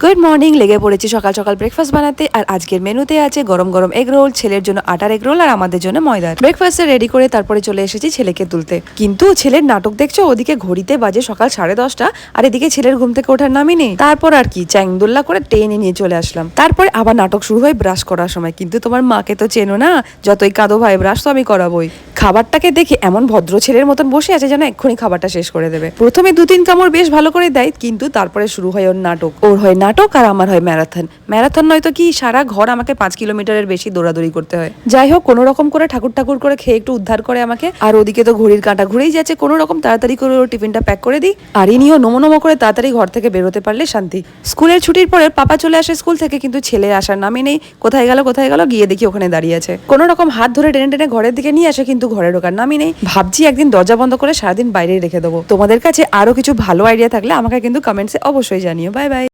Good morning, লেগে পড়েছি সকাল সকাল ব্রেকফাস্ট বানাতে। আর আজকের মেনুতে আছে গরম গরম এগ রোল, ছেলের জন্য আটার এগ রোল আর আমাদের জন্য ময়দার। ব্রেকফাস্টে রেডি করে তারপরে চলে এসেছি ছেলেকে তুলতে। কিন্তু ছেলের নাটক দেখছো, ওদিকে ঘড়িতে বাজে সকাল 10:30 আর এদিকে ছেলের ঘুম থেকে ওঠার নামই নেই। তারপর আর কি চ্যাংদোল্লা করে টেনে নিয়ে চলে আসলাম। তারপরে আবার নাটক শুরু হয় ব্রাশ করার সময়। কিন্তু তোমার মাকে তো চেনো না, যতই কাঁদো ভাই ব্রাশ তো আমি করাবোই। খাবারটাকে দেখে এমন ভদ্র ছেলের মতন বসে আছে যেন এক্ষুনি খাবারটা শেষ করে দেবে। প্রথমে 2-3 কামড় বেশ ভালো করে দেয়, কিন্তু তারপরে শুরু হয় ওর নাটক। ওর হয় নাটক আর আমার হয় ম্যারাথন। ম্যারাথন নয়তো কি, সারা ঘর আমাকে 5 কিলোমিটারের বেশি দৌড়াদৌড়ি করতে হয়। যাই হোক, কোনো রকম করে ঠাকুর করে খেয়ে একটু উদ্ধার করে আমাকে। আর ওদিকে তো ঘড়ির কাঁটা ঘুরেই যাচ্ছে, কোনো রকম তাড়াতাড়ি করে ওর টিফিনটা প্যাক করে দিই। আর ইনিও নমো নমো করে তাড়াতাড়ি ঘর থেকে বেরোতে পারলে শান্তি। স্কুলের ছুটির পরে পাপা চলে আসে স্কুল থেকে, কিন্তু ছেলে আসার নামই নেই। কোথায় গেল গিয়ে দেখি ওখানে দাঁড়িয়ে আছে। কোনো রকম হাত ধরে টেনে টেনে ঘরের দিকে নিয়ে আসে, কিন্তু ঘরে ঢোকার নামই নেই। ভাবছি একদিন দরজা বন্ধ করে সারাদিন বাইরেই রেখে দেবো। তোমাদের কাছে আরো কিছু ভালো আইডিয়া থাকলে আমাকে কিন্তু কমেন্টসে অবশ্যই জানিও। Bye bye.